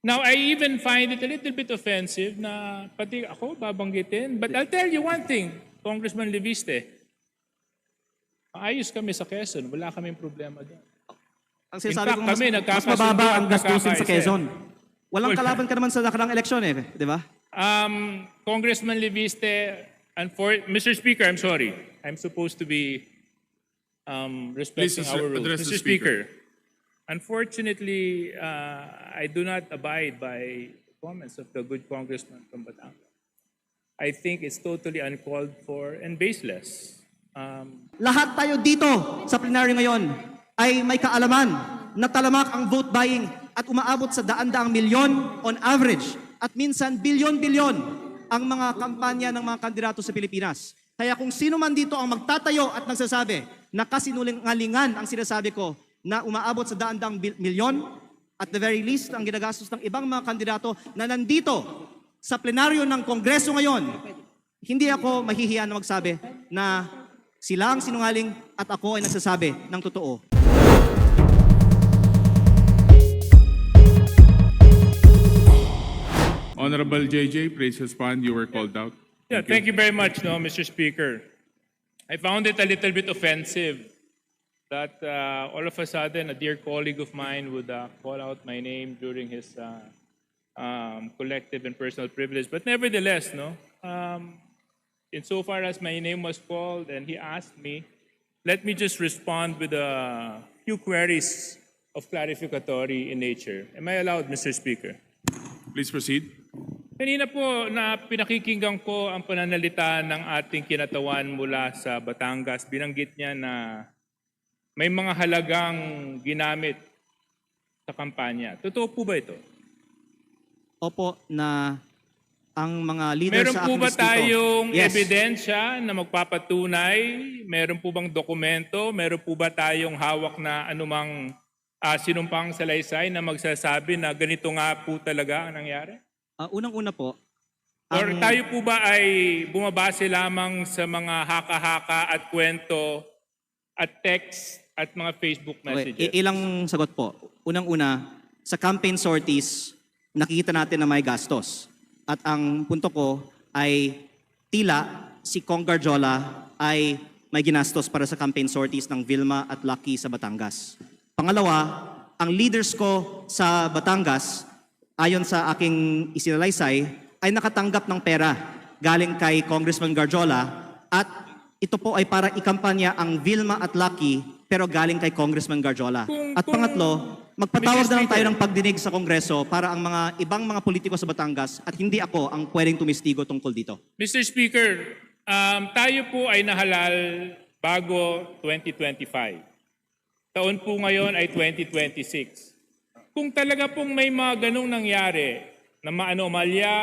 Now, I even find it a little bit offensive na pati ako babanggitin. But I'll tell you one thing, Congressman Leviste, maayos kami sa Quezon. Wala kaming problema doon. Ang In sinasabi fact, ko, kami mas nagkakasundo mababa at ang gastusin sa nagkakaisa. Quezon. Walang kalaban ka naman sa nakarang eleksyon di ba? Congressman Leviste, Mr. Speaker, I'm sorry. I'm supposed to be respecting Please our rules. address the Mr. Speaker, unfortunately, I do not abide by comments of the good congressman from Batangas. I think it's totally uncalled for and baseless. Lahat tayo dito sa plenaryo ngayon ay may kaalaman na talamak ang vote buying at umaabot sa daan-daang milyon on average at minsan bilyon-bilyon ang mga kampanya ng mga kandidato sa Pilipinas. Kaya kung sino man dito ang magtatayo at nagsasabi na kasinungalingan ang sinasabi ko na umaabot sa daan-daang milyon, at the very least ang ginagastos ng ibang mga kandidato na nandito sa plenaryo ng Kongreso ngayon, hindi ako mahihiya na magsabi na sila ang sinungaling at ako ay nagsasabi ng totoo. Honorable JJ, please respond. You were called out. Yeah, thank you very much, Mr. Speaker. I found it a little bit offensive that all of a sudden a dear colleague of mine would call out my name during his collective and personal privilege. But nevertheless, insofar as my name was called and he asked me, let me just respond with a few queries of clarificatory in nature. Am I allowed, Mr. Speaker? Please proceed. Kanina po na pinakikinggan ko ang pananalita ng ating kinatawan mula sa Batangas. Binanggit niya na may mga halagang ginamit sa kampanya. Totoo po ba ito? Opo, na ang mga leaders Meron sa po ba activist dito, tayong yes, ebidensya na magpapatunay? Meron po bang dokumento? Meron po ba tayong hawak na anumang sinumpang salaysay na magsasabi na ganito nga po talaga ang nangyari? unang-una po, Or tayo po ba ay bumabase lamang sa mga haka-haka at kwento at text at mga Facebook messages? ilang sagot po. Unang-una, sa campaign sorties, nakikita natin na may gastos. At ang punto ko ay tila si Kong Garjola ay may ginastos para sa campaign sorties ng Vilma at Lucky sa Batangas. Pangalawa, ang leaders ko sa Batangas, ayon sa aking isinalaysay, ay nakatanggap ng pera galing kay Congressman Garjola at ito po ay para ikampanya ang Vilma at Lucky pero galing kay Congressman Garjola. At pangatlo, magpatawag na lang tayo ng pagdinig sa Kongreso para ang mga ibang mga politiko sa Batangas at hindi ako ang pwedeng tumistigo tungkol dito. Mr. Speaker, tayo po ay nahalal bago 2025. Taon po ngayon ay 2026. Kung talaga pong may mga ganong nangyari na maanomalya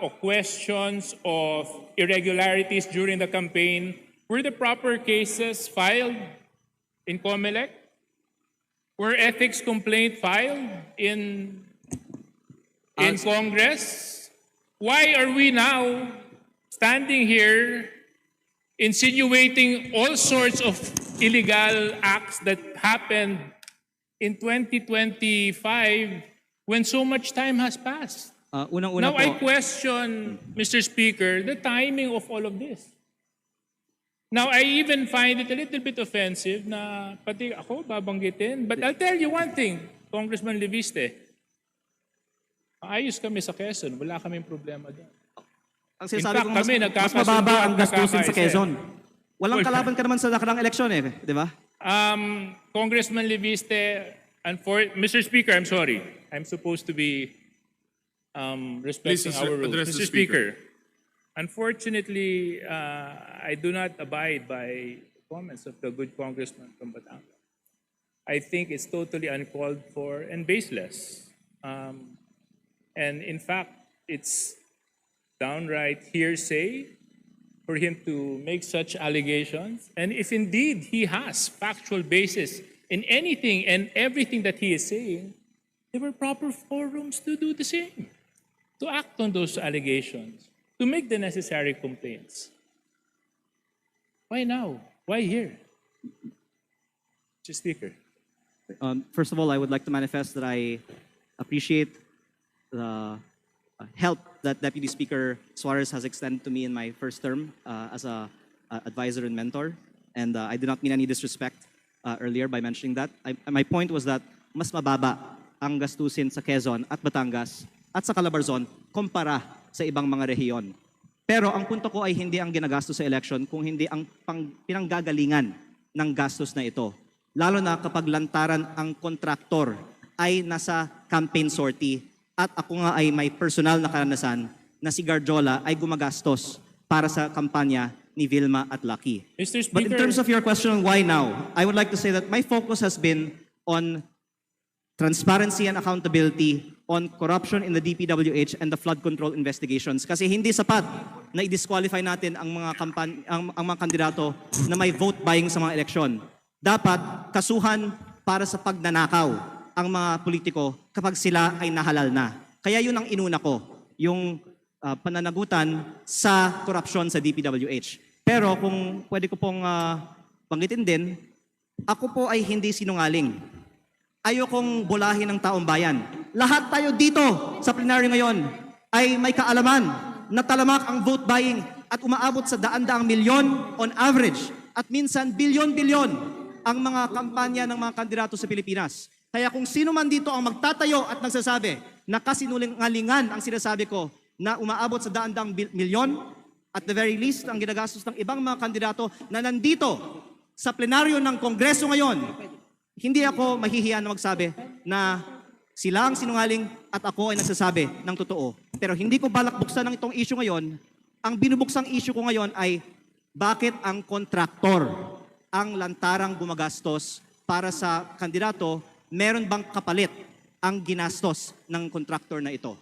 o questions of irregularities during the campaign, were the proper cases filed in COMELEC? Were ethics complaint filed in Congress? Why are we now standing here insinuating all sorts of illegal acts that happened in 2025 when so much time has passed? Unang-una Now po, I question, Mr. Speaker, the timing of all of this. Now I even find it a little bit offensive na pati ako babanggitin. But I'll tell you one thing, Congressman Leviste, maayos kami sa Quezon. Wala kaming problema doon. ang In sinasabi fact, ko, kami mas nagkakasundo mababa at ang gastusin sa nagkakaisa. Quezon. Walang kalaban ka naman sa nakarang eleksyon di ba? Congressman Leviste, Mr. Speaker, I'm sorry. I'm supposed to be respecting Please our rules. address the Mr. Speaker, unfortunately, I do not abide by comments of the good congressman from Batangas. I think it's totally uncalled for and baseless. And in fact, it's downright hearsay for him to make such allegations. And if indeed he has factual basis in anything and everything that he is saying, there were proper forums to do the same, to act on those allegations, to make the necessary complaints. Why now? Why here? Mr. Speaker. First of all, I would like to manifest that I appreciate help that Deputy Speaker Suarez has extended to me in my first term as a advisor and mentor. And I did not mean any disrespect earlier by mentioning that. My point was that mas mababa ang gastusin sa Quezon at Batangas at sa Calabarzon kumpara sa ibang mga rehiyon. Pero ang punto ko ay hindi ang ginagastos sa election kung hindi ang pinanggagalingan ng gastos na ito. Lalo na kapag lantaran ang kontraktor ay nasa campaign sortie at ako nga ay may personal na karanasan na si Garjola ay gumagastos para sa kampanya ni Vilma at Lucky. Mr. Speaker, But in terms of your question on why now, I would like to say that my focus has been on transparency and accountability on corruption in the DPWH and the flood control investigations. Kasi hindi sapat na i-disqualify natin ang mga ang mga kandidato na may vote buying sa mga eleksyon. Dapat kasuhan para sa pagnanakaw ang mga politiko kapag sila ay nahalal na. Kaya yun ang inuna ko, yung pananagutan sa korupsyon sa DPWH. Pero kung pwede ko pong banggitin din, ako po ay hindi sinungaling. Ayokong bulahin ng taong bayan. Lahat tayo dito sa plenaryo ngayon ay may kaalaman na talamak ang vote buying at umaabot sa daan-daang milyon on average at minsan bilyon-bilyon ang mga kampanya ng mga kandidato sa Pilipinas. Kaya kung sino man dito ang magtatayo at nagsasabi na kasinungalingan ang sinasabi ko na umaabot sa daan-daang milyon, at the very least ang ginagastos ng ibang mga kandidato na nandito sa plenaryo ng Kongreso ngayon, hindi ako mahihiya na magsabi na sila ang sinungaling at ako ay nagsasabi ng totoo. Pero hindi ko balak buksan ng itong issue ngayon. Ang binubuksang issue ko ngayon ay bakit ang kontraktor ang lantarang gumagastos para sa kandidato, meron bang kapalit ang ginastos ng kontraktor na ito?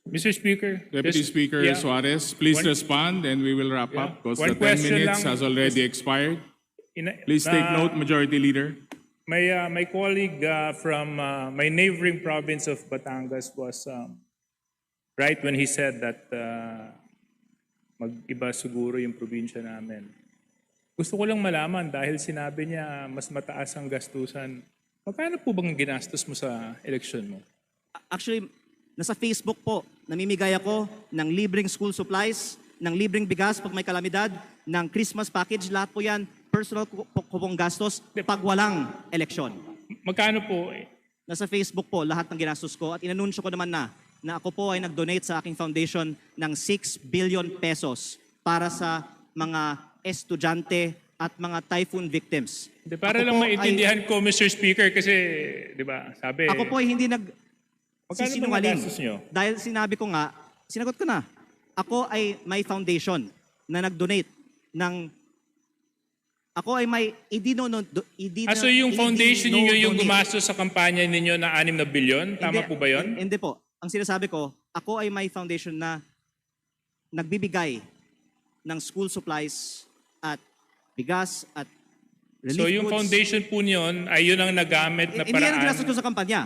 Mr. Speaker, Deputy Speaker Suarez, please respond and we will wrap up because One the 10 question minutes lang. has already expired. Please take note, Majority Leader. My colleague from my neighboring province of Batangas was right when he said that mag-iba siguro yung probinsya namin. Gusto ko lang malaman dahil sinabi niya mas mataas ang gastusan. Magkano po bang ginastos mo sa election mo? Actually, nasa Facebook po, namimigay ako ng libreng school supplies, ng libreng bigas pag may kalamidad, ng Christmas package, lahat po yan, personal ko pong gastos pag walang eleksyon. Magkano po? Nasa Facebook po, lahat ng ginastos ko at inanunsyo ko naman na ako po ay nag-donate sa aking foundation ng 6 billion pesos para sa mga estudyante at mga typhoon victims. Para lang maintindihan ko, Mr. Speaker, kasi, di ba, sabi... Ako po ay hindi Magkano sisinungaling. ba gastos nyo? Dahil sinabi ko nga, sinagot ko na, ako ay may foundation na nag-donate ng... Ako ay may So yung foundation niyo yung gumastos sa kampanya ninyo na 6 na bilyon? Tama po ba yun? Hindi po. Ang sinasabi ko, ako ay may foundation na nagbibigay ng school supplies at bigas at relief So yung goods. foundation po niyon ay yun ang nagamit na Hindi yan ang ginastos paraan. ko sa kampanya.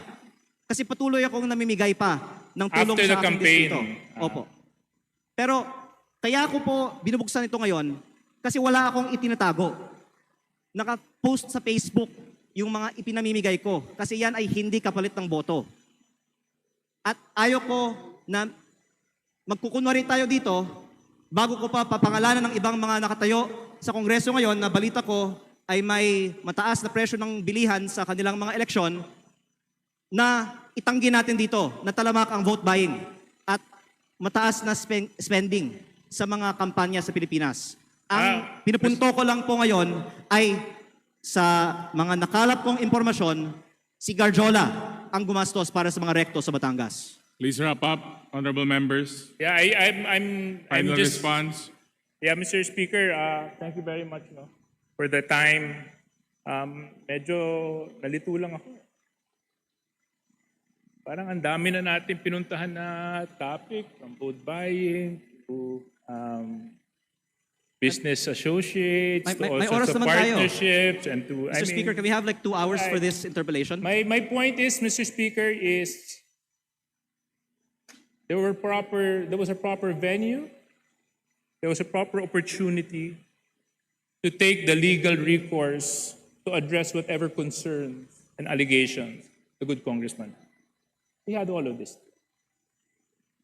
Kasi patuloy akong namimigay pa ng tulong After sa the aking campaign. distrito. Opo. Pero kaya ako po binubuksan ito ngayon kasi wala akong itinatago. Naka-post sa Facebook yung mga ipinamimigay ko kasi yan ay hindi kapalit ng boto. At ayaw ko na magkukunwari tayo dito bago ko pa papangalanan ng ibang mga nakatayo sa Kongreso ngayon na balita ko ay may mataas na presyo ng bilihan sa kanilang mga eleksyon na itanggi natin dito na talamak ang vote buying at mataas na spending sa mga kampanya sa Pilipinas. Ang pinupunto ko lang po ngayon ay sa mga nakalap kong impormasyon, si Garjola ang gumastos para sa mga rekto sa Batangas. Please wrap up, honorable members. Yeah, I'm Final just... response. Yeah, Mr. Speaker, thank you very much for the time. Medyo nalito lang ako. Parang ang dami na natin pinuntahan na topic, from vote buying to business associates, to all may oras sorts of naman tayo. partnerships, and to... Mr. Speaker, can we have like 2 hours for this interpellation? My point is, Mr. Speaker, is there was a proper venue, there was a proper opportunity to take the legal recourse to address whatever concerns and allegations the good congressman. He had all of this.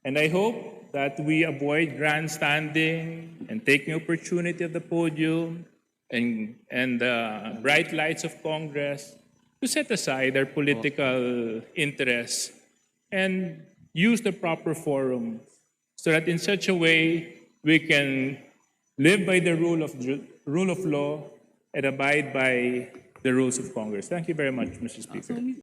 And I hope that we avoid grandstanding and taking opportunity of the podium and the bright lights of Congress to set aside our political interests and use the proper forum so that in such a way we can live by the rule of law and abide by the rules of Congress. Thank you very much, Mr. Speaker.